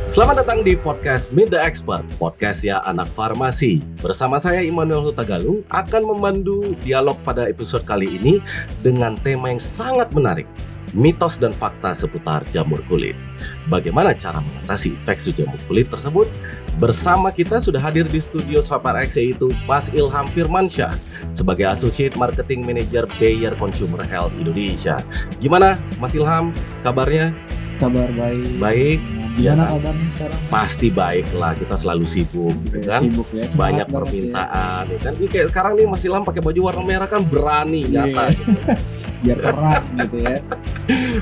Selamat datang di podcast Meet the Expert, podcast ya anak farmasi. Bersama saya Immanuel Hutagalung akan memandu dialog pada episode kali ini dengan tema yang sangat menarik, mitos dan fakta seputar jamur kulit. Bagaimana cara mengatasi infeksi jamur kulit tersebut? Bersama kita sudah hadir di studio Swapar X, yaitu Mas Ilham Firmansyah sebagai Associate Marketing Manager Bayer Consumer Health Indonesia. Gimana Mas Ilham, kabarnya? Kabar baik. Baik. Gimana kabarnya sekarang? Pasti baik lah, kita selalu sibuk gitu kan. Sibuk ya, banyak permintaan ya kan. Ini kayak sekarang nih Mas Ilham pakai baju warna merah kan berani nyata gitu. Biar terang gitu ya.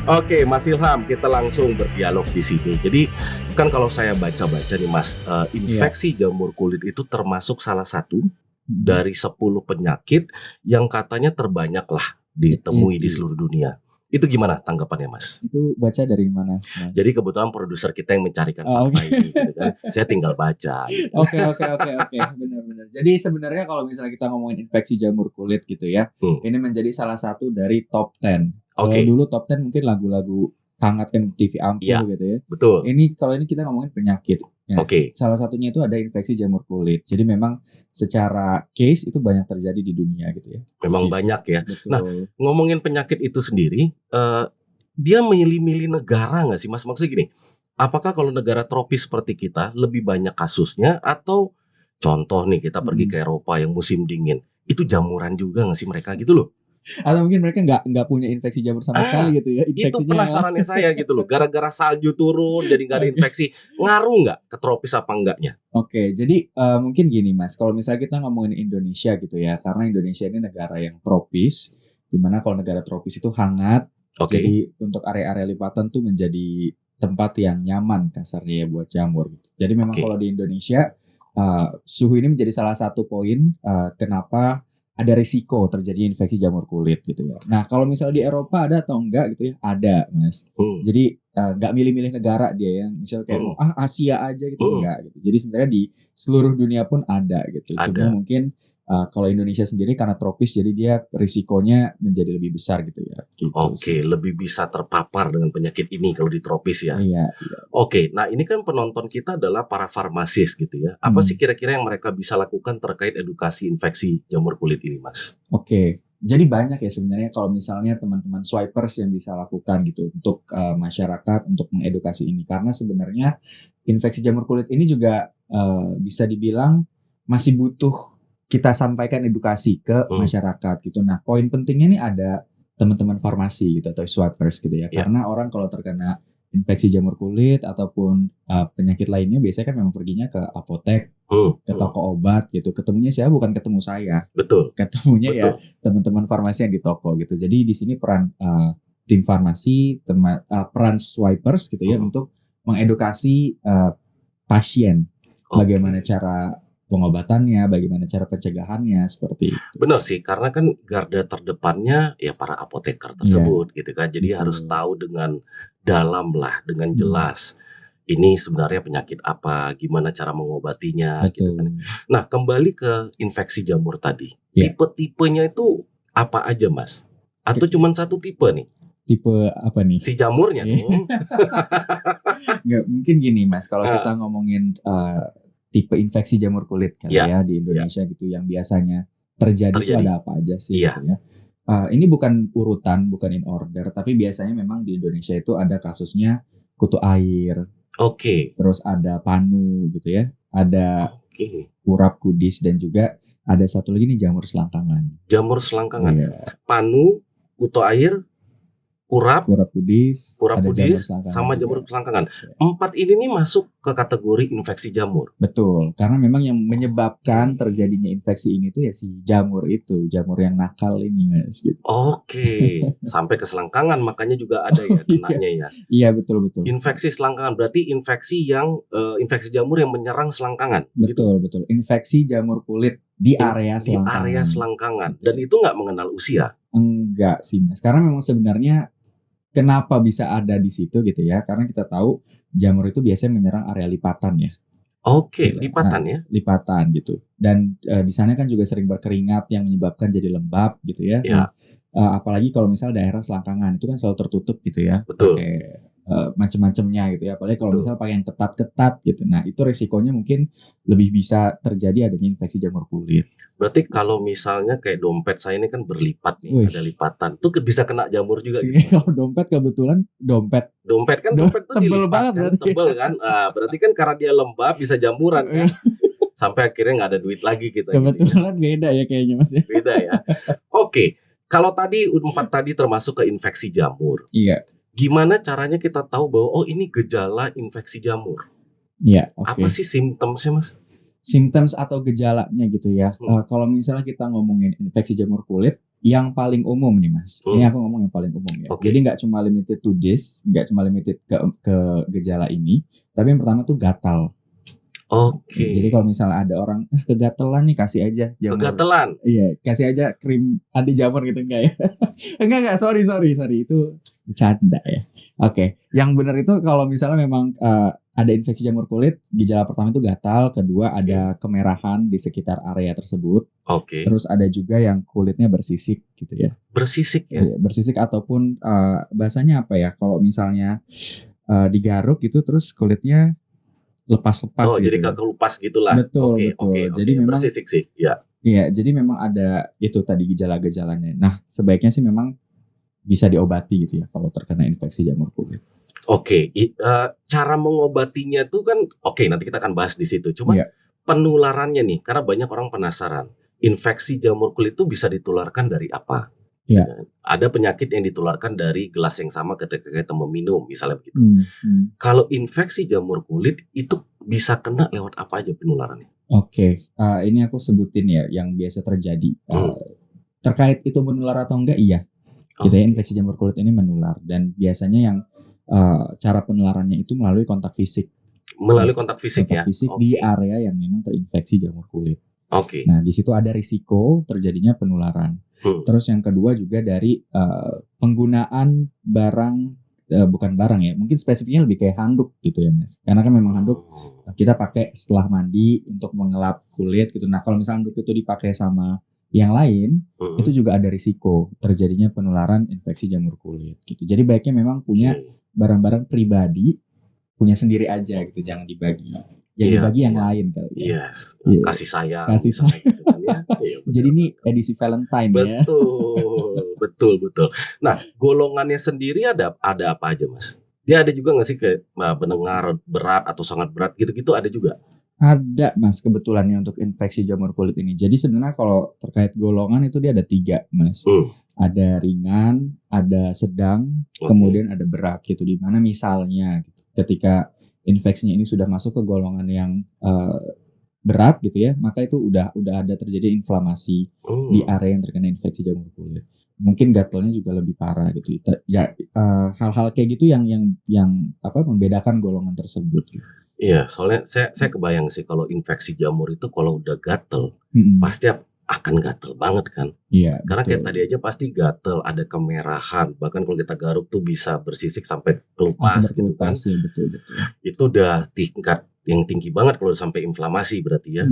Oke, Mas Ilham, kita langsung berdialog di sini. Jadi kan kalau saya baca-baca nih Mas, infeksi jamur kulit itu termasuk salah satu dari 10 penyakit yang katanya terbanyak lah ditemui di seluruh dunia. Itu gimana tanggapannya Mas? Itu baca dari mana Mas? Jadi kebetulan produser kita yang mencarikan fakta ini gitu kan. Saya tinggal baca gitu. Oke, benar-benar. Jadi sebenarnya kalau misalnya kita ngomongin infeksi jamur kulit gitu ya, ini menjadi salah satu dari top 10. Kalau dulu top 10 mungkin lagu-lagu hangat kan TV Ampul gitu ya. Betul. Kalau ini kita ngomongin penyakit. Ya, salah satunya itu ada infeksi jamur kulit. Jadi memang secara case itu banyak terjadi di dunia gitu ya. Memang banyak ya. Betul. Nah, ngomongin penyakit itu sendiri, dia milih-milih negara nggak sih Mas? Maksudnya gini, apakah kalau negara tropis seperti kita lebih banyak kasusnya, atau contoh nih kita pergi ke Eropa yang musim dingin, itu jamuran juga nggak sih mereka gitu loh? Atau mungkin mereka nggak punya infeksi jamur sama sekali gitu ya. Itu penasarannya saya gitu loh. Gara-gara salju turun jadi nggak ada infeksi, ngaruh nggak ke tropis apa enggaknya? Oke, jadi mungkin gini Mas, kalau misalnya kita ngomongin Indonesia gitu ya, karena Indonesia ini negara yang tropis, dimana kalau negara tropis itu hangat, jadi untuk area-area lipatan tuh menjadi tempat yang nyaman kasarnya ya buat jamur gitu. Jadi memang kalau di Indonesia suhu ini menjadi salah satu poin kenapa ada risiko terjadi infeksi jamur kulit gitu ya. Nah kalau misalnya di Eropa ada atau enggak gitu ya, ada Mas. Jadi nggak milih-milih negara dia ya, misalnya kayak Asia aja gitu enggak gitu. Jadi sebenarnya di seluruh dunia pun ada gitu. Cuma mungkin kalau Indonesia sendiri karena tropis, jadi dia risikonya menjadi lebih besar gitu ya. Gitu lebih bisa terpapar dengan penyakit ini kalau di tropis ya. Iya. Nah ini kan penonton kita adalah para farmasis gitu ya. Apa sih kira-kira yang mereka bisa lakukan terkait edukasi infeksi jamur kulit ini Mas? Jadi banyak ya sebenarnya kalau misalnya teman-teman swipers yang bisa lakukan gitu untuk masyarakat untuk mengedukasi ini. Karena sebenarnya infeksi jamur kulit ini juga bisa dibilang masih butuh kita sampaikan edukasi ke masyarakat gitu. Nah, poin pentingnya nih ada teman-teman farmasi gitu atau swipers gitu ya. Karena orang kalau terkena infeksi jamur kulit ataupun penyakit lainnya biasanya kan memang perginya ke apotek, ke toko obat gitu. Ketemunya siapa? Bukan ketemu saya. Ketemunya ya teman-teman farmasi yang di toko gitu. Jadi di sini peran tim farmasi, peran swipers gitu ya untuk mengedukasi pasien bagaimana cara pengobatannya, bagaimana cara pencegahannya, seperti itu. Benar sih, karena kan garda terdepannya ya para apoteker tersebut gitu kan. Jadi harus tahu dengan dalam lah, dengan jelas ini sebenarnya penyakit apa, gimana cara mengobatinya gitu kan. Nah, kembali ke infeksi jamur tadi. Tipe-tipenya itu apa aja Mas? Atau cuma satu tipe nih? Tipe apa nih? Si jamurnya dong. Nggak, mungkin gini Mas, kalau kita ngomongin tipe infeksi jamur kulit ya di Indonesia gitu yang biasanya terjadi itu ada apa aja sih gitu ya. Ini bukan urutan, bukan in order, tapi biasanya memang di Indonesia itu ada kasusnya kutu air. Terus ada panu gitu ya. Ada urap kudis dan juga ada satu lagi nih jamur selangkangan. Jamur selangkangan. Panu, kutu air, urap kudis, sama jamur selangkangan. 4 ini nih masuk ke kategori infeksi jamur. Betul, karena memang yang menyebabkan terjadinya infeksi ini tuh ya si jamur itu, jamur yang nakal ini Mas gitu. Sampai ke selangkangan makanya juga ada ya kenanya ya. Iya betul. Infeksi selangkangan berarti infeksi jamur yang menyerang selangkangan. Betul. Infeksi jamur kulit di area selangkangan. Dan itu nggak mengenal usia. Enggak sih Mas, karena memang sebenarnya kenapa bisa ada di situ gitu ya? Karena kita tahu jamur itu biasanya menyerang area lipatan ya. Lipatan ya? Lipatan gitu. Dan di sana kan juga sering berkeringat yang menyebabkan jadi lembab gitu ya. Apalagi kalau misalnya daerah selangkangan itu kan selalu tertutup gitu ya. Betul. Pakai macam-macamnya gitu ya. Apalagi kalau Betul. misal pakai yang ketat-ketat gitu. Nah, itu resikonya mungkin lebih bisa terjadi adanya infeksi jamur kulit. Berarti kalau misalnya kayak dompet saya ini kan berlipat nih, Wih. ada lipatan. Itu bisa kena jamur juga gitu. Kalau dompet kebetulan dompet Dompet kan Do- dompet tuh tebel dilipat banget kan, berarti. tebel kan. Berarti kan karena dia lembab bisa jamuran kan. Sampai akhirnya nggak ada duit lagi kita gitu ya. Kebetulan beda ya kayaknya Mas ya. Beda ya. Oke. Kalau tadi 4 tadi termasuk ke infeksi jamur. Iya. Gimana caranya kita tahu bahwa oh ini gejala infeksi jamur? Iya, oke. Apa sih simptomnya, Mas? Symptoms atau gejalanya gitu ya. Kalau misalnya kita ngomongin infeksi jamur kulit, yang paling umum nih Mas. Ini aku ngomong yang paling umum ya. Oke. Jadi nggak cuma limited to this, nggak cuma limited ke gejala ini, tapi yang pertama tuh gatal. Oke. Jadi kalau misalnya ada orang kegatelan nih, kasih aja jamur. Kegatelan. Iya, kasih aja krim anti jamur gitu enggak ya? enggak, sorry itu bercanda ya. Oke, yang benar itu kalau misalnya memang ada infeksi jamur kulit, gejala pertama itu gatal, kedua ada kemerahan di sekitar area tersebut. Oke. Terus ada juga yang kulitnya bersisik gitu ya. Bersisik ya. Bersisik ataupun bahasanya apa ya? Kalau misalnya digaruk gitu terus kulitnya lepas-lepas Oh, gitu. jadi kagak lupas gitulah. Betul. Jadi memang bersisik sih. Ya. Iya, jadi memang ada itu tadi gejala-gejalanya. Nah, sebaiknya sih memang bisa diobati gitu ya kalau terkena infeksi jamur kulit. Oke, cara mengobatinya tuh kan oke, nanti kita akan bahas di situ. Cuma Iya. penularannya nih, karena banyak orang penasaran. Infeksi jamur kulit itu bisa ditularkan dari apa? Iya. Ada penyakit yang ditularkan dari gelas yang sama ketika kita meminum, misalnya begitu. Kalau infeksi jamur kulit itu bisa kena lewat apa aja penularannya? Oke, ini aku sebutin ya yang biasa terjadi. Terkait itu menular atau enggak, iya. Gitu ya, infeksi jamur kulit ini menular dan biasanya yang cara penularannya itu melalui kontak fisik. Melalui kontak fisik ya? Fisik di area yang memang terinfeksi jamur kulit. Oke. Nah, di situ ada risiko terjadinya penularan. Terus yang kedua juga dari penggunaan barang, bukan barang ya, mungkin spesifiknya lebih kayak handuk gitu ya Mas. Karena kan memang handuk kita pakai setelah mandi untuk mengelap kulit gitu. Nah, kalau misalnya handuk itu dipakai sama yang lain, itu juga ada risiko terjadinya penularan infeksi jamur kulit gitu. Jadi baiknya memang punya barang-barang pribadi, punya sendiri aja gitu, jangan dibagi. Ya dibagi yang lain kali ya. Yes. Kasih sayang. Gitu kan, ya. Jadi ini edisi Valentine ya. Betul. Nah, golongannya sendiri ada apa aja Mas? Dia ada juga nggak sih kayak pendengar berat atau sangat berat gitu-gitu ada juga? Ada Mas kebetulannya untuk infeksi jamur kulit ini. Jadi sebenarnya kalau terkait golongan itu dia ada 3 Mas. Ada ringan, ada sedang, kemudian ada berat gitu. Dimana misalnya gitu, ketika infeksinya ini sudah masuk ke golongan yang berat gitu ya, maka itu udah ada terjadi inflamasi di area yang terkena infeksi jamur kulit. Mungkin gatalnya juga lebih parah gitu. Ya hal-hal kayak gitu yang membedakan golongan tersebut gitu. Iya, soalnya saya kebayang sih kalau infeksi jamur itu kalau udah gatel pasti akan gatel banget kan. Iya. Karena kayak tadi aja pasti gatel, ada kemerahan, bahkan kalau kita garuk tuh bisa bersisik sampai kelupas gitu kan. Ya, betul. Itu udah tingkat yang tinggi banget kalau sampai inflamasi berarti ya.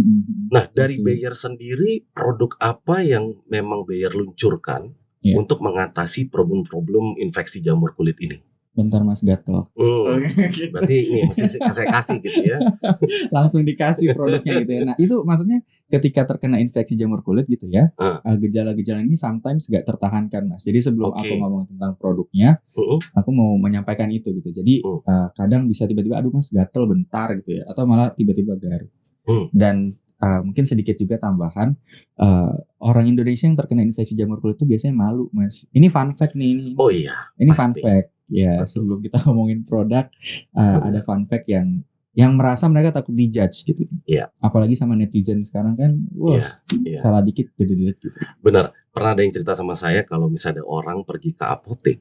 Nah, dari Bayer sendiri produk apa yang memang Bayer luncurkan untuk mengatasi problem-problem infeksi jamur kulit ini? Bentar Mas gatel. Berarti ini mesti saya kasih gitu ya. Langsung dikasih produknya gitu ya. Nah itu maksudnya ketika terkena infeksi jamur kulit gitu ya, gejala-gejala ini sometimes gak tertahankan Mas. Jadi sebelum aku ngomong tentang produknya, aku mau menyampaikan itu gitu. Jadi kadang bisa tiba-tiba aduh Mas gatel bentar gitu ya, atau malah tiba-tiba garuk. Dan mungkin sedikit juga tambahan, orang Indonesia yang terkena infeksi jamur kulit itu biasanya malu Mas. Ini fun fact nih. Ini pasti. Fun fact. Ya, sebelum kita ngomongin produk, ada fun fact yang merasa mereka takut dijudge gitu. Iya. Apalagi sama netizen sekarang kan, salah dikit gitu. Benar. Pernah ada yang cerita sama saya kalau misalnya ada orang pergi ke apotek,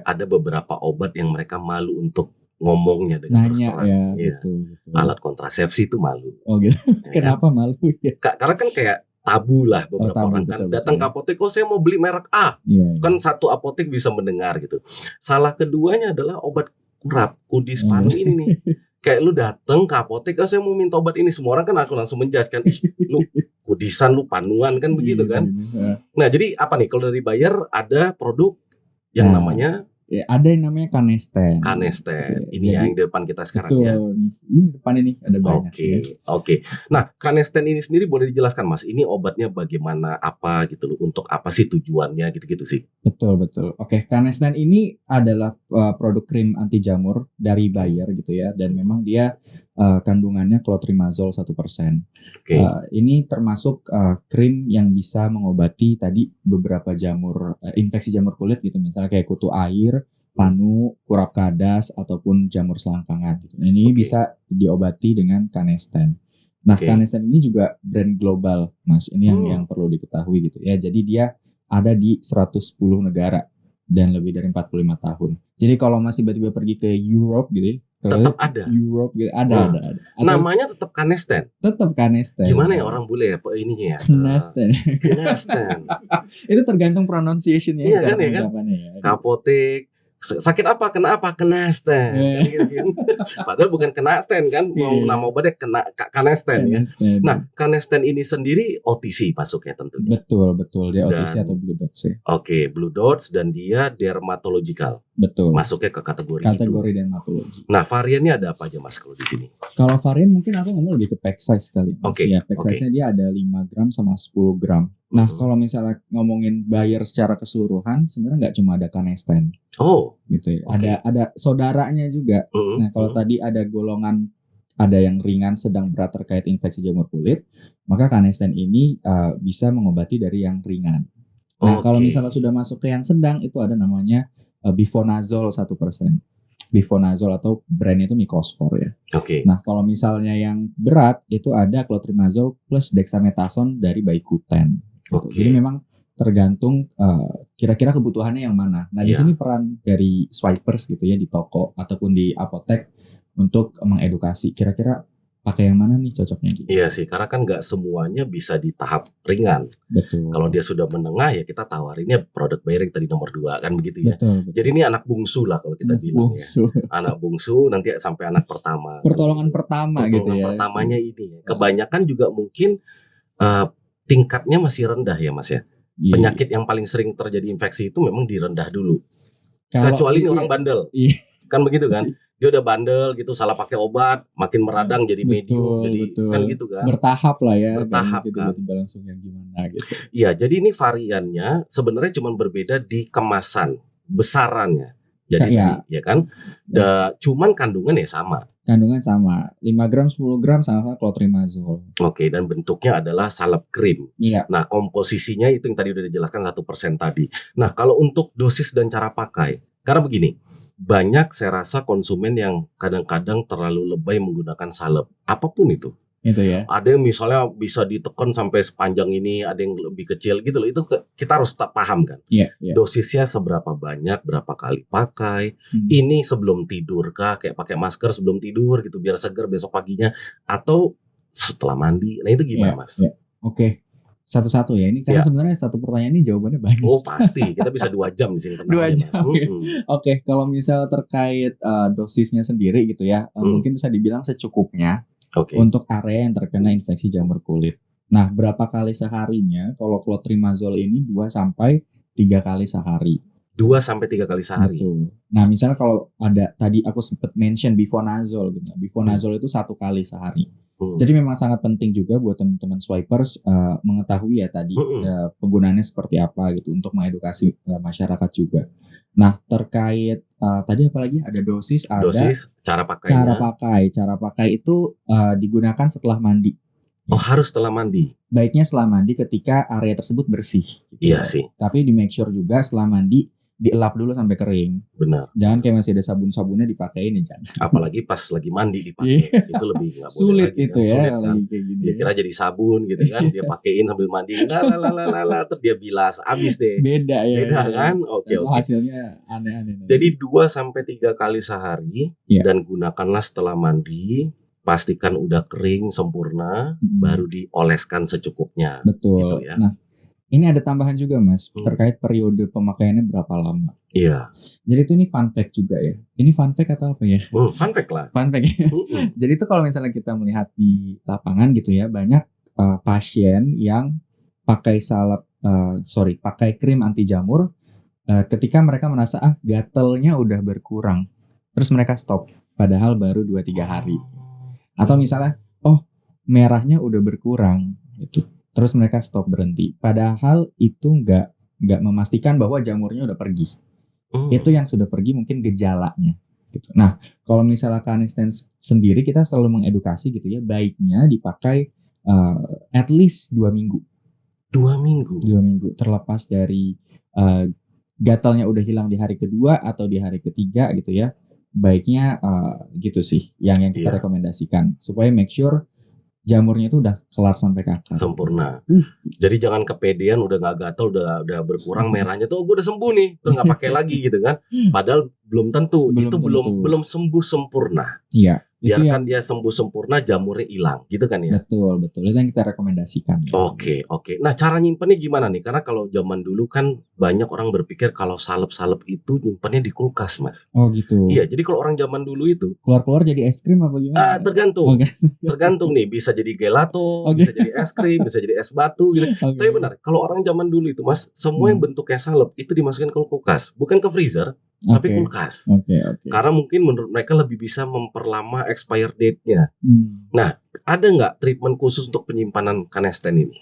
ada beberapa obat yang mereka malu untuk ngomongnya dengan terus terang. Betul. Alat kontrasepsi itu malu. Oh gitu. Kenapa malu ya? Karena kan kayak tabu lah beberapa orang kan datang ke apotek, saya mau beli merek A. Kan satu apotek bisa mendengar gitu. Salah keduanya adalah obat kurap, kudis panu ini nih. Kayak lu datang ke apotek, saya mau minta obat ini, semua orang kan aku langsung menjudge kan, lu kudisan, lu panuan kan begitu kan. Nah, jadi apa nih kalau dari Bayer ada produk yang namanya Ada yang namanya Canesten. Canesten. Oke, Ini jadi yang di depan kita sekarang betul ya. nih. Ini depan ini ada banyak Oke, ya. oke. Nah, Canesten ini sendiri boleh dijelaskan, Mas? Ini obatnya bagaimana, apa gitu loh, untuk apa sih tujuannya gitu-gitu sih? Betul betul. Oke, Canesten ini adalah produk krim anti jamur dari Bayer gitu ya, dan memang dia kandungannya clotrimazole 1%. Oke, Ini termasuk krim yang bisa mengobati tadi beberapa jamur infeksi jamur kulit gitu, misalnya kayak kutu air, panu, kurap kadas ataupun jamur selangkangan gitu. Ini oke, bisa diobati dengan Canesten. Nah, oke. Canesten ini juga brand global, Mas. Ini yang Hmm, perlu diketahui gitu ya. Jadi dia ada di 110 negara dan lebih dari 45 tahun. Jadi kalau Mas tiba-tiba pergi ke Europe gitu ya, ke tetap ada. Europe gitu, Hmm. ada. Atau Namanya tetap Canesten. tetap Canesten Gimana ya ya. orang bule ya, ininya ya? Canesten. Canesten. Itu tergantung pronunciation-nya, Iya cara kan ya kan? pengucapannya ya. Kapotik. Sakit apa? Kena apa? Canesten. Kan Eh, gitu kan. Padahal bukan Canesten kan, mau nama Iya, obatnya Canesten ya. Nah, Canesten. Canesten ini sendiri OTC masuknya tentunya. Betul, betul. Dia OTC atau Dan Blue Dots ya. oke, Blue Dots dan dia dermatological. Betul. Masuknya ke kategori itu. Kategori dermatologi. Nah, variannya ada apa aja Mas kalau di sini? Kalau varian mungkin aku ngomong lebih ke pack size kali. Oke, Ya, pack size-nya dia ada 5 gram sama 10 gram. Nah, Mhm. kalau misalnya ngomongin Bayer secara keseluruhan, sebenarnya nggak cuma ada Canesten Oh, gitu ya. oke. Ada saudaranya juga. Mhm, Nah, kalau mhm. tadi ada golongan, ada yang ringan, sedang, berat terkait infeksi jamur kulit, maka Canesten ini bisa mengobati dari yang ringan. Nah, kalau Oke. misalnya sudah masuk ke yang sedang, itu ada namanya Bivonazole 1%. Bivonazole atau brandnya itu Mycospor ya. Oke. Nah, kalau misalnya yang berat itu ada clotrimazole plus dexamethasone dari Biokutan. Gitu. Oke. Jadi memang tergantung kira-kira kebutuhannya yang mana. Nah, di Iya. sini peran dari swipers gitu ya di toko ataupun di apotek untuk mengedukasi kira-kira pakai yang mana nih cocoknya gitu. Iya sih, karena kan nggak semuanya bisa di tahap ringan. Betul. Kalau dia sudah menengah ya kita tawarinnya produk Bayer yang tadi nomor 2 kan begitu ya. Betul, betul. Jadi ini anak bungsu lah kalau kita Anak bilang ya. bungsu. Anak bungsu nanti sampai anak pertama. kan Pertolongan gitu. pertama gitu Pertolongan ya. pertamanya ini. Kebanyakan juga mungkin tingkatnya masih rendah ya Mas ya. Iya. Penyakit yang paling sering terjadi infeksi itu memang direndah dulu. Kalau Kecuali ini orang bandel. Iya. Kan begitu kan? Dia udah bandel gitu, salah pakai obat, makin meradang jadi medium, jadi kan gitu kan? Bertahap lah ya, Bertahap gitu kan? tiba-tiba langsung yang gimana gitu. Iya, jadi ini variannya sebenarnya cuma berbeda di kemasan, besarannya. Jadi Ya, tadi, ya kan? Cuman kandungan ya sama. kandungan sama, 5 gram, 10 gram sama clotrimazole. Oke, dan bentuknya adalah salep krim. Iya, Nah, komposisinya itu yang tadi udah dijelaskan 1% tadi. Nah, kalau untuk dosis dan cara pakai, karena begini, banyak saya rasa konsumen yang kadang-kadang terlalu lebay menggunakan salep, apapun itu. itu ya. Ada yang misalnya bisa ditekan sampai sepanjang ini, ada yang lebih kecil gitu loh. Itu kita harus paham kan. Iya, iya. Dosisnya seberapa banyak, berapa kali pakai. Hmm. Ini sebelum tidur kah, kayak pakai masker sebelum tidur gitu biar segar besok paginya, atau setelah mandi. Nah, itu gimana, Iya, Mas? iya. Oke. Satu-satu ya. Ini karena Ya. sebenarnya satu pertanyaan ini jawabannya banyak. Oh, pasti. Kita bisa 2 jam di sini 2 tenangnya, Mas. jam ya. Oke, kalau misal terkait dosisnya sendiri gitu ya, mungkin bisa dibilang secukupnya. Oke. Untuk area yang terkena infeksi jamur kulit. Nah, berapa kali seharinya? Kalau clotrimazole ini 2 sampai 3 kali sehari. 2 sampai 3 kali sehari. Betul. Nah, misalnya kalau ada tadi aku sempat mention bivonazole gitu. Bivonazole itu 1 kali sehari. Jadi memang sangat penting juga buat teman-teman swipers mengetahui ya tadi penggunaannya seperti apa gitu untuk mengedukasi masyarakat juga. Nah, terkait tadi apalagi ada dosis, ada cara pakainya. Cara pakai itu digunakan setelah mandi. Oh, harus setelah mandi. Baiknya setelah mandi ketika area tersebut bersih. Gitu Iya ya. sih. Tapi di make sure juga setelah mandi dielap dulu sampai kering. Benar. Jangan kayak masih ada sabun-sabunnya dipakein ya jangan. Apalagi pas lagi mandi dipakai. Itu lebih nggak boleh Sulit lagi, itu kan? ya Sulit, kan? lagi kayak gini. Dia kira jadi sabun gitu kan, dia pakein sambil mandi, terus dia bilas, habis deh. Beda ya. Beda kan? Oke. Hasilnya aneh-aneh. Jadi 2 sampai 3 kali sehari dan gunakanlah setelah mandi. Pastikan udah kering sempurna, baru dioleskan secukupnya. Betul. Gitu ya. Nah, ini ada tambahan juga Mas terkait periode pemakaiannya berapa lama. Iya. Jadi itu ini fun fact juga ya. Ini fun fact atau apa ya? Fun fact lah. Fun fact. Jadi itu kalau misalnya kita melihat di lapangan gitu ya, banyak pasien yang pakai pakai krim anti jamur ketika mereka merasa gatelnya udah berkurang, terus mereka stop, padahal baru 2-3 hari. Atau misalnya, merahnya udah berkurang gitu. Terus mereka stop, berhenti. Padahal itu nggak memastikan bahwa jamurnya udah pergi. Itu yang sudah pergi mungkin gejalanya gitu. Nah, kalau misalnya Canesten sendiri kita selalu mengedukasi gitu ya, baiknya dipakai at least 2 minggu. 2 minggu. 2 minggu terlepas dari gatalnya udah hilang di hari kedua atau di hari ketiga gitu ya. Baiknya gitu sih yang kita rekomendasikan supaya make sure jamurnya itu udah kelar sampai ke akar. Sempurna. Jadi jangan kepedean udah nggak gatal, udah berkurang merahnya tuh, gue udah sembuh nih, terus nggak pakai lagi gitu kan. Padahal belum tentu. Belum sembuh sempurna. Iya. Biarkan dia sembuh sempurna, jamurnya hilang, gitu kan ya? Betul. Itu yang kita rekomendasikan. Oke. Nah, cara nyimpennya gimana nih? Karena kalau zaman dulu kan banyak orang berpikir kalau salep-salep itu nyimpennya di kulkas, Mas. Oh gitu. Iya, jadi kalau orang zaman dulu itu keluar jadi es krim apa gimana? Tergantung. Tergantung nih, bisa jadi gelato, bisa jadi es krim, bisa jadi es batu gitu. Tapi benar, kalau orang zaman dulu itu, Mas, semua yang bentuknya salep itu dimasukin ke kulkas, bukan ke freezer. Tapi kulkas. Karena mungkin menurut mereka lebih bisa memperlama expire date-nya. Nah, ada nggak treatment khusus untuk penyimpanan Canesten ini?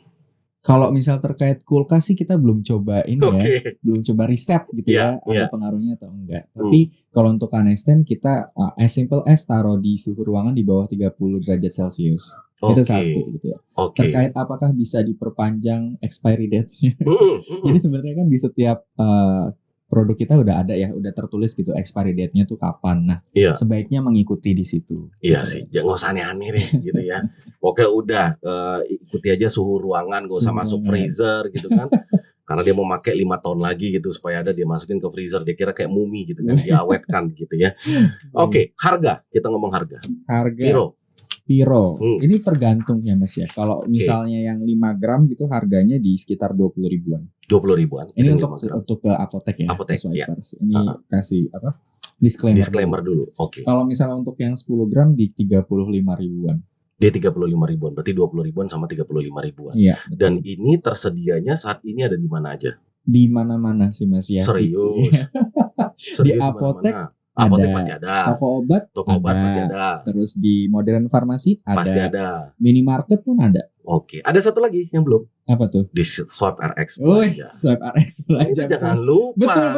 Kalau misal terkait kulkas sih kita belum coba ini ya, belum coba riset gitu ada pengaruhnya atau enggak. Tapi kalau untuk Canesten kita as simple as taruh di suhu ruangan di bawah 30 derajat Celcius. Itu satu gitu ya. Terkait apakah bisa diperpanjang expiry date-nya. Jadi sebenarnya kan di setiap produk kita udah ada ya, udah tertulis gitu expiry date-nya tuh kapan. Nah, sebaiknya mengikuti di situ. Iya sih, nggak usah aneh-aneh deh gitu ya. Oke, udah ikuti aja suhu ruangan, gak usah masuk freezer gitu kan. Karena dia mau pakai 5 tahun lagi gitu supaya ada dia masukin ke freezer, dia kira kayak mumi gitu kan, diawetkan gitu ya. Oke, harga, kita ngomong harga. Piro. Ini tergantung ya Mas ya. Kalau misalnya yang 5 gram gitu harganya di sekitar 20 ribuan. 20 ribuan. Ini untuk ke apotek ya. Apotek ya. Ini kasih disclaimer dulu. Kalau misalnya untuk yang 10 gram di 35 ribuan. Dia 35 ribuan, berarti 20 ribuan sama 35 ribuan. Iya. Dan ini tersedianya saat ini ada di mana aja? Di mana-mana sih Mas ya. Serius. Di apotek apotek pasti ada. Toko obat pasti ada. Terus di modern farmasi ada. Pasti ada. Minimarket pun ada. Ada satu lagi yang belum. Apa tuh? Di Swipe RX Belanja. Swipe RX Belanja. Jangan lupa.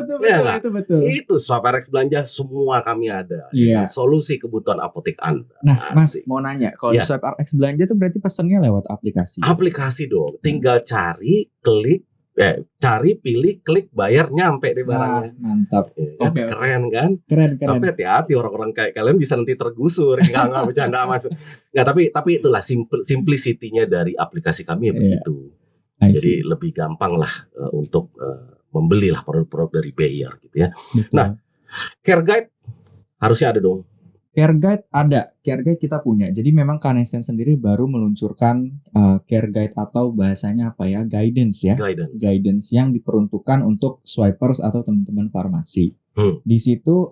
Betul. Itu Swipe RX Belanja semua kami ada. Iya. Solusi kebutuhan apotek Anda. Nah, Mas mau nanya, kalau di Swipe RX Belanja tuh berarti pesannya lewat aplikasi. Aplikasi dong. Tinggal cari, klik, pilih, klik, bayar, nyampe deh barangnya. Mantap. Keren kan? Keren. Tapi hati-hati orang-orang kayak kalian bisa nanti tergusur. Enggak bercanda Mas. Enggak, tapi itulah simplicity-nya dari aplikasi kami ya begitu. Jadi lebih gampang lah untuk membeli lah produk-produk dari Bayer gitu ya. Betul. Nah, care guide harusnya ada dong. Care guide ada, care guide kita punya. Jadi memang Canesten sendiri baru meluncurkan care guide atau bahasanya apa ya, guidance ya. Guidance yang diperuntukkan untuk swipers atau teman-teman farmasi. Di situ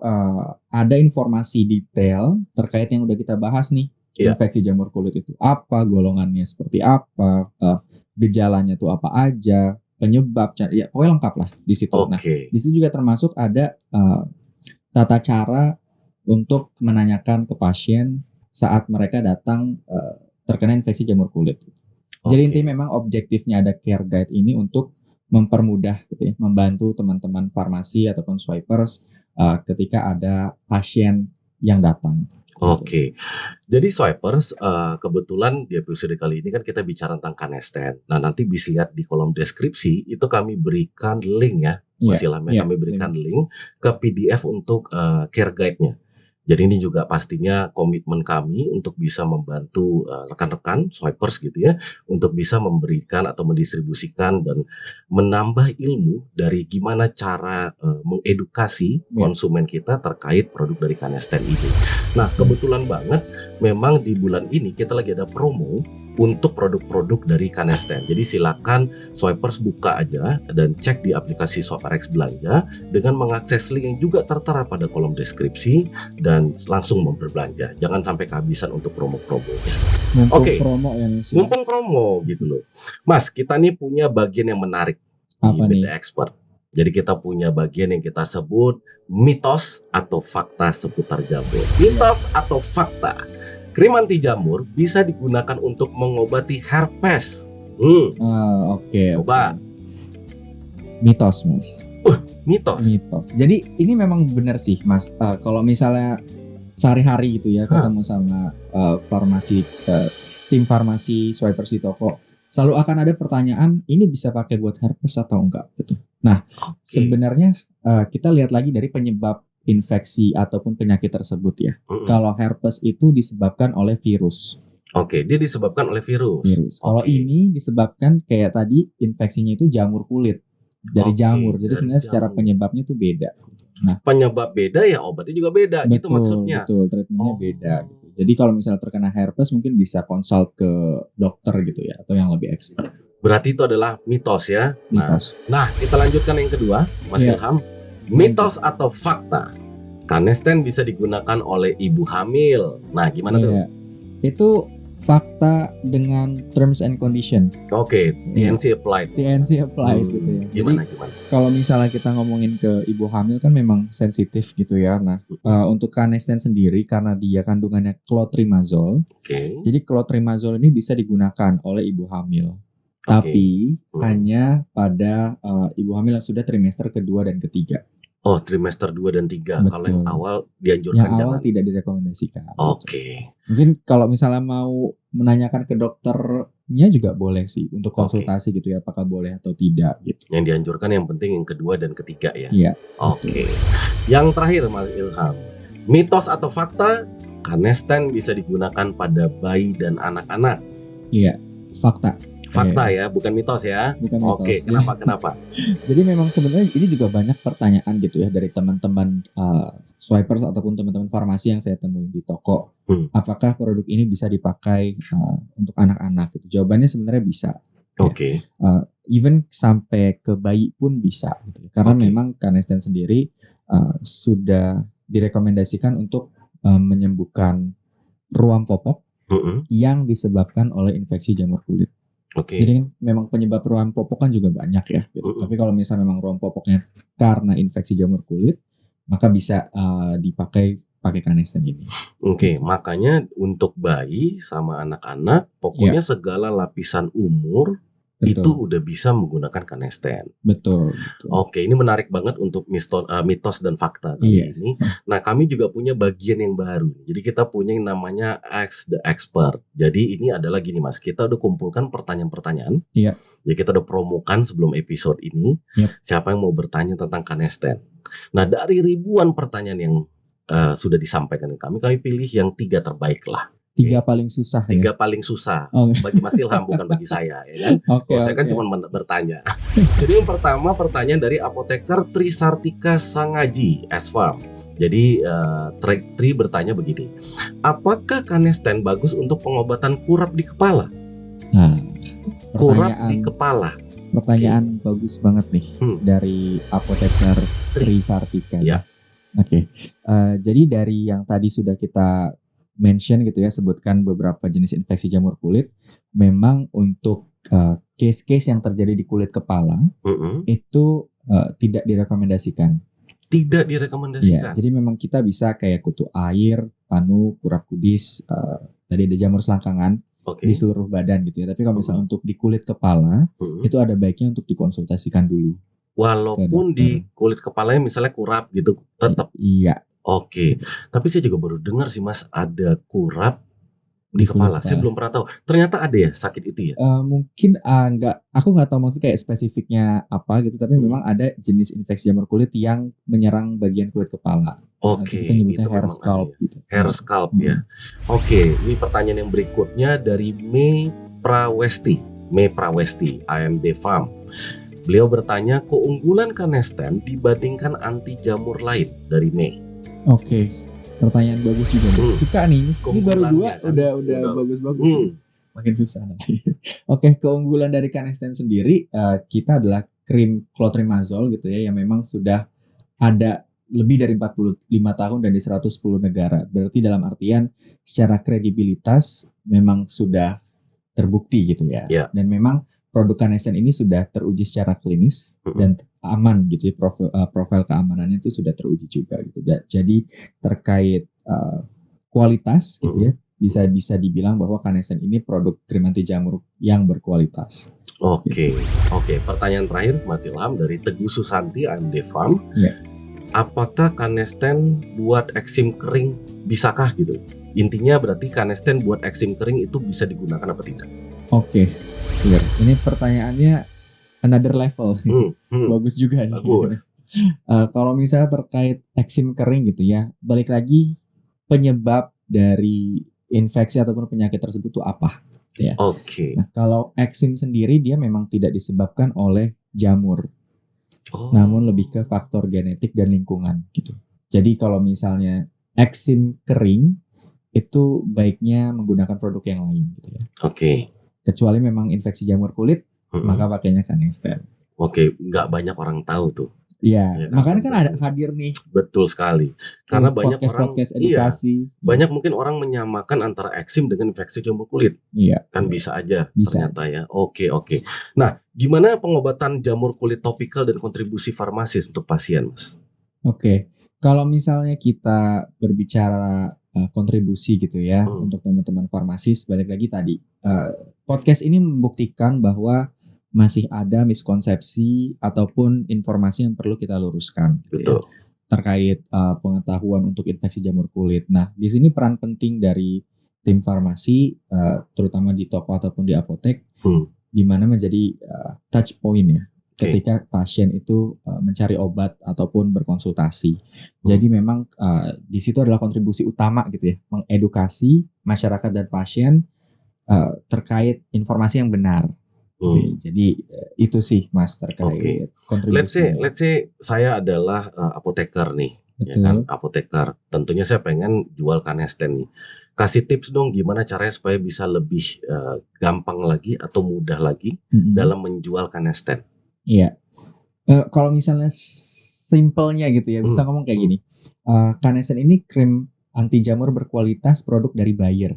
ada informasi detail terkait yang udah kita bahas nih. Infeksi jamur kulit itu apa, golongannya seperti apa, gejalanya tuh apa aja, penyebab, ya pokoknya lengkap lah di situ. Nah, di situ juga termasuk ada tata cara untuk menanyakan ke pasien saat mereka datang terkena infeksi jamur kulit. Jadi intinya memang objektifnya ada care guide ini untuk mempermudah gitu ya, membantu teman-teman farmasi ataupun swipers ketika ada pasien yang datang. Jadi swipers kebetulan di episode kali ini kan kita bicara tentang Canesten. Nah, nanti bisa lihat di kolom deskripsi itu kami berikan link ya. Kami berikan link ke PDF untuk care guide-nya. Jadi ini juga pastinya komitmen kami untuk bisa membantu rekan-rekan swipers gitu ya, untuk bisa memberikan atau mendistribusikan dan menambah ilmu dari gimana cara mengedukasi konsumen kita terkait produk dari Canesten ini. Nah, kebetulan banget memang di bulan ini kita lagi ada promo untuk produk-produk dari Canesten. Jadi silakan swipers buka aja dan cek di aplikasi Swipe RX Belanja dengan mengakses link yang juga tertera pada kolom deskripsi dan langsung berbelanja. Jangan sampai kehabisan untuk promo-promonya. Mumpung promo gitu loh. Mas, kita nih punya bagian yang menarik di Beda Expert. Jadi kita punya bagian yang kita sebut mitos atau fakta seputar jamur. Mitos atau fakta, krim anti jamur bisa digunakan untuk mengobati herpes. Oke. Coba. Mitos, Mas. Mitos. Jadi ini memang benar sih, Mas. Kalau misalnya sehari-hari gitu ya ketemu sama tim farmasi swipers di toko, selalu akan ada pertanyaan, ini bisa pakai buat herpes atau enggak gitu. Nah, sebenarnya kita lihat lagi dari penyebab infeksi ataupun penyakit tersebut ya. Kalau herpes itu disebabkan oleh virus. Oke, dia disebabkan oleh virus. Kalau ini disebabkan kayak tadi infeksinya itu jamur kulit. Dari jamur. Jadi sebenarnya secara penyebabnya tuh beda. Nah, penyebab beda ya obatnya juga beda gitu maksudnya. Betul, treatmentnya beda gitu. Jadi kalau misalnya terkena herpes mungkin bisa consult ke dokter gitu ya, atau yang lebih expert. Berarti itu adalah mitos ya. Mitos. Nah, kita lanjutkan yang kedua, Mas Ilham. Mitos atau fakta, Canesten bisa digunakan oleh ibu hamil. Nah, gimana tuh? Itu fakta dengan terms and condition. Oke, TNC applied. TNC applied gitu ya. Gimana? Kalau misalnya kita ngomongin ke ibu hamil kan memang sensitif gitu ya. Nah, untuk Canesten sendiri karena dia kandungannya clotrimazole. Jadi clotrimazole ini bisa digunakan oleh ibu hamil. Tapi hanya pada ibu hamil yang sudah trimester kedua dan ketiga. Oh, trimester 2 dan 3. Kalau yang awal dianjurkan yang awal tidak direkomendasikan. Oke. Mungkin kalau misalnya mau menanyakan ke dokternya juga boleh sih untuk konsultasi gitu ya, apakah boleh atau tidak gitu. Yang dianjurkan yang penting yang kedua dan ketiga ya. Iya. Oke. Yang terakhir Mas Ilham, mitos atau fakta, Canesten bisa digunakan pada bayi dan anak-anak. Iya, fakta. Fakta ya, bukan mitos ya. Bukan mitos. Oke, kenapa? Jadi memang sebenarnya ini juga banyak pertanyaan gitu ya dari teman-teman swipers ataupun teman-teman farmasi yang saya temui di toko. Apakah produk ini bisa dipakai untuk anak-anak? Gitu. Jawabannya sebenarnya bisa. Oke. Even sampai ke bayi pun bisa. Gitu. Karena memang Canesten sendiri sudah direkomendasikan untuk menyembuhkan ruam popok yang disebabkan oleh infeksi jamur kulit. Jadi memang penyebab ruam popok kan juga banyak ya. Gitu. Tapi kalau misalnya memang ruam popoknya karena infeksi jamur kulit, maka bisa pakai Canesten ini. Makanya untuk bayi sama anak-anak, pokoknya segala lapisan umur itu udah bisa menggunakan Canesten. Betul. Ini menarik banget untuk mitos dan fakta kali ini. Nah, kami juga punya bagian yang baru. Jadi kita punya yang namanya Ask the Expert. Jadi ini adalah gini Mas, kita udah kumpulkan pertanyaan-pertanyaan. Jadi kita udah promokan sebelum episode ini. Siapa yang mau bertanya tentang Canesten. Nah, dari ribuan pertanyaan yang sudah disampaikan ke kami pilih yang 3 terbaik lah. 3 paling susah. 3 paling susah bagi Mas Ilham, bukan bagi saya, ya kan? Saya kan cuma bertanya. Jadi yang pertama pertanyaan dari apoteker Trisartika Sangaji S-Farm. Jadi Tri bertanya begini, apakah Canesten bagus untuk pengobatan kurap di kepala? Kurap di kepala. Pertanyaan bagus banget nih dari apoteker Trisartika. Jadi dari yang tadi sudah kita mention gitu ya, sebutkan beberapa jenis infeksi jamur kulit, memang untuk case-case yang terjadi di kulit kepala itu tidak direkomendasikan. Tidak direkomendasikan. Jadi memang kita bisa kayak kutu air, panu, kurap kudis, tadi ada jamur selangkangan di seluruh badan gitu ya. Tapi kalau misalnya untuk di kulit kepala itu ada baiknya untuk dikonsultasikan dulu. Walaupun di kulit kepalanya misalnya kurap gitu, tetap. Iya. Tapi saya juga baru dengar sih Mas, ada kurap di kepala. Saya belum pernah tahu. Ternyata ada ya sakit itu ya? Mungkin aku nggak tahu maksudnya kayak spesifiknya apa gitu. Tapi memang ada jenis infeksi jamur kulit yang menyerang bagian kulit kepala. Kita nyebutnya hair scalp gitu. Hair scalp ya. Ini pertanyaan yang berikutnya dari May Prawesti, AMD Farm. Beliau bertanya, keunggulan Canesten dibandingkan anti jamur lain dari May. Pertanyaan bagus juga nih. Suka nih. Ini baru 2 udah bagus-bagus. Makin susah nanti. Keunggulan dari Canesten sendiri kita adalah krim clotrimazole gitu ya, yang memang sudah ada lebih dari 45 tahun dan di 110 negara. Berarti dalam artian secara kredibilitas memang sudah terbukti gitu ya. Dan memang produk Canesten ini sudah teruji secara klinis dan aman gitu ya, profil keamanannya itu sudah teruji juga gitu. Jadi terkait kualitas gitu ya, bisa dibilang bahwa Canesten ini produk krim anti jamur yang berkualitas. Oke. Pertanyaan terakhir Mas Ilham dari Teguh Susanti, AMD Farm. Ya. Apakah Canesten buat eksim kering bisakah gitu? Intinya berarti Canesten buat eksim kering itu bisa digunakan apa tidak? Oke, clear. Ini pertanyaannya another level sih. Bagus juga nih. Bagus. Kalau misalnya terkait eksim kering gitu ya, balik lagi penyebab dari infeksi ataupun penyakit tersebut itu apa? Ya. Oke. Nah, kalau eksim sendiri dia memang tidak disebabkan oleh jamur, namun lebih ke faktor genetik dan lingkungan gitu. Jadi kalau misalnya eksim kering itu baiknya menggunakan produk yang lain gitu ya. Oke. Kecuali memang infeksi jamur kulit, maka pakainya Canesten. Oke, nggak banyak orang tahu tuh. Iya, makanya kan ada hadir nih. Betul sekali. Karena banyak podcast edukasi. Banyak mungkin orang menyamakan antara eksim dengan infeksi jamur kulit. Iya. Kan bisa aja Bisa ternyata ya. Oke. Nah, gimana pengobatan jamur kulit topikal dan kontribusi farmasis untuk pasien, Mas? Oke. Kalau misalnya kita berbicara kontribusi gitu ya untuk teman-teman farmasis, balik lagi tadi podcast ini membuktikan bahwa masih ada miskonsepsi ataupun informasi yang perlu kita luruskan gitu ya, terkait pengetahuan untuk infeksi jamur kulit. Nah, di sini peran penting dari tim farmasi terutama di toko ataupun di apotek di mana menjadi touch point ya ketika pasien itu mencari obat ataupun berkonsultasi. Jadi memang di situ adalah kontribusi utama gitu ya, mengedukasi masyarakat dan pasien terkait informasi yang benar. Jadi itu sih Mas terkait kontribusi. Let's say saya adalah apoteker nih. Ya kan, apoteker. Tentunya saya pengen jual Canesten nih. Kasih tips dong gimana caranya supaya bisa lebih gampang lagi atau mudah lagi dalam menjual Canesten. Iya. Kalau misalnya simpelnya gitu ya, bisa ngomong kayak gini. Canesten ini krim anti jamur berkualitas produk dari Bayer.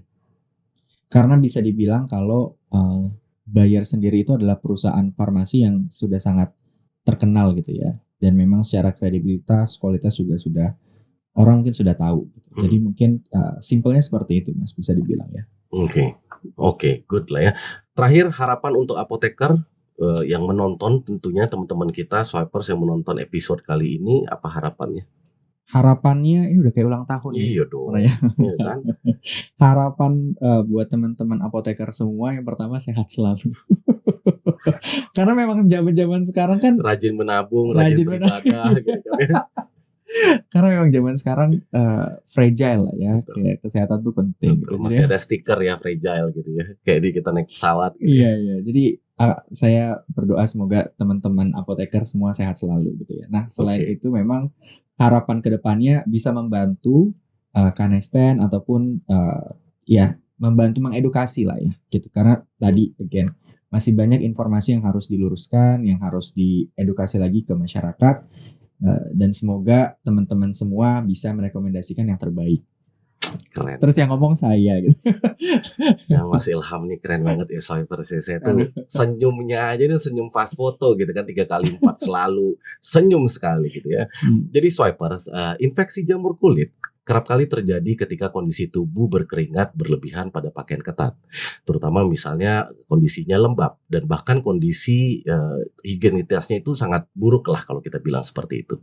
Karena bisa dibilang kalau Bayer sendiri itu adalah perusahaan farmasi yang sudah sangat terkenal gitu ya. Dan memang secara kredibilitas, kualitas juga sudah orang mungkin sudah tahu gitu. Jadi mungkin simpelnya seperti itu Mas, bisa dibilang ya. Oke, good lah ya. Terakhir harapan untuk apoteker yang menonton, tentunya teman-teman kita swipers yang menonton episode kali ini, apa harapannya? Harapannya ini udah kayak ulang tahun nih. Iya dong. Iya kan? Harapan buat teman-teman apoteker semua yang pertama sehat selalu. Karena memang zaman-zaman sekarang kan rajin menabung, rajin beribadah gitu kan. Karena memang zaman sekarang fragile lah ya, kayak kesehatan tuh penting. Gitu. Masih ada stiker ya fragile gitu ya, kayak di kita naik pesawat. Gitu. Iya. Jadi saya berdoa semoga teman-teman apoteker semua sehat selalu gitu ya. Nah selain itu memang harapan kedepannya bisa membantu Canesten ataupun membantu mengedukasi lah ya gitu. Karena tadi again masih banyak informasi yang harus diluruskan, yang harus diedukasi lagi ke masyarakat. Dan semoga teman-teman semua bisa merekomendasikan yang terbaik. Keren. Terus yang ngomong saya gitu. Yang Mas Ilham nih keren banget ya swipers. Saya tuh senyumnya aja nih senyum fast foto gitu kan 3x4 selalu senyum sekali gitu ya. Jadi swipers, infeksi jamur kulit kerap kali terjadi ketika kondisi tubuh berkeringat berlebihan pada pakaian ketat. Terutama misalnya kondisinya lembab dan bahkan kondisi higienitasnya itu sangat buruk lah kalau kita bilang seperti itu.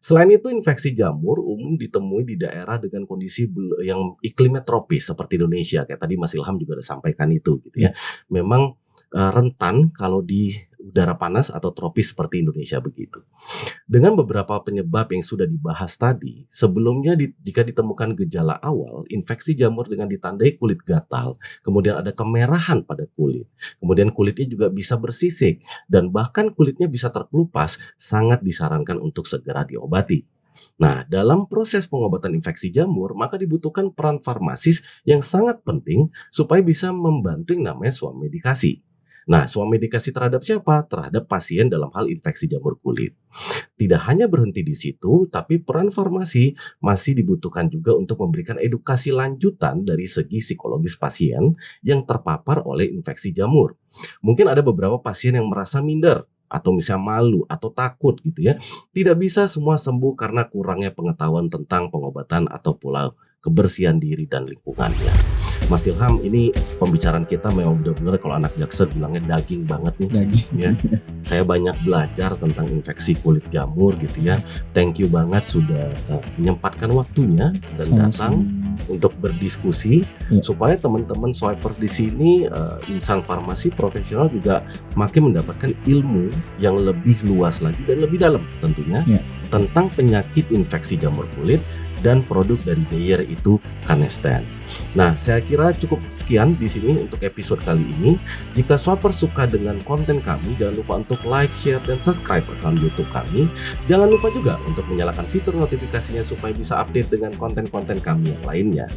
Selain itu infeksi jamur umum ditemui di daerah dengan kondisi yang iklimnya tropis seperti Indonesia. Kayak tadi Mas Ilham juga udah sampaikan itu gitu ya. Memang rentan kalau di udara panas atau tropis seperti Indonesia begitu. Dengan beberapa penyebab yang sudah dibahas tadi, sebelumnya jika ditemukan gejala awal, infeksi jamur dengan ditandai kulit gatal, kemudian ada kemerahan pada kulit, kemudian kulitnya juga bisa bersisik, dan bahkan kulitnya bisa terkelupas, sangat disarankan untuk segera diobati. Nah, dalam proses pengobatan infeksi jamur, maka dibutuhkan peran farmasis yang sangat penting supaya bisa membantu yang namanya swamedikasi. Nah, swamedikasi terhadap siapa? Terhadap pasien dalam hal infeksi jamur kulit. tidak hanya berhenti di situ, tapi peran farmasi masih dibutuhkan juga untuk memberikan edukasi lanjutan dari segi psikologis pasien yang terpapar oleh infeksi jamur. Mungkin ada beberapa pasien yang merasa minder atau misalnya malu atau takut gitu ya. Tidak bisa semua sembuh karena kurangnya pengetahuan tentang pengobatan atau pula kebersihan diri dan lingkungannya. Mas Ilham, ini pembicaraan kita memang benar-benar kalau anak Jaksel bilangnya daging banget nih. Daging. Ya. Saya banyak belajar tentang infeksi kulit jamur gitu ya. Thank you banget sudah menyempatkan waktunya dan datang untuk berdiskusi supaya teman-teman swiper di sini, insan farmasi profesional juga makin mendapatkan ilmu yang lebih luas lagi dan lebih dalam tentunya tentang penyakit infeksi jamur kulit dan produk dari Bayer itu Canesten. Nah, saya kira cukup sekian di sini untuk episode kali ini. Jika swiper suka dengan konten kami, jangan lupa untuk like, share, dan subscribe akun YouTube kami. Jangan lupa juga untuk menyalakan fitur notifikasinya supaya bisa update dengan konten-konten kami yang lainnya.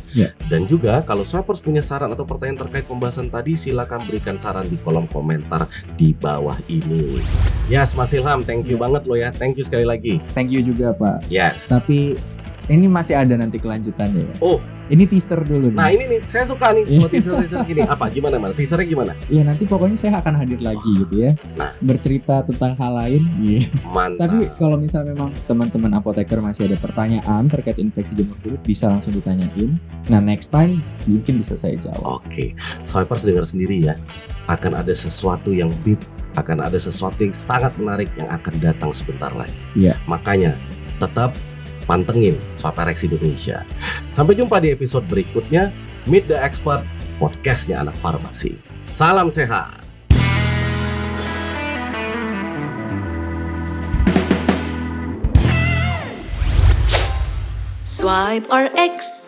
Dan juga kalau swipers punya saran atau pertanyaan terkait pembahasan tadi, silakan berikan saran di kolom komentar di bawah ini. Yes, Mas Ilham, thank you banget lo ya. Thank you sekali lagi. Thank you juga, Pak. Yes. Tapi ini masih ada nanti kelanjutannya ya. Oh, ini teaser dulu nih. Nah ini nih, saya suka nih kalau teaser gini. Apa? Gimana Mas? Teasernya gimana? Iya, nanti pokoknya saya akan hadir lagi gitu ya. Nah, bercerita tentang hal lain. Iya. Mantap. Tapi kalau misalnya memang teman-teman apoteker masih ada pertanyaan terkait infeksi jamur kulit, bisa langsung ditanyain. Nah, next time mungkin bisa saya jawab. Oke. Swipers dengar sendiri ya. Akan ada sesuatu yang big, akan ada sesuatu yang sangat menarik yang akan datang sebentar lagi. Iya. Makanya tetap pantengin Swiperex Indonesia. Sampai jumpa di episode berikutnya. Meet the Expert, podcastnya anak farmasi. Salam sehat. Swipe RX.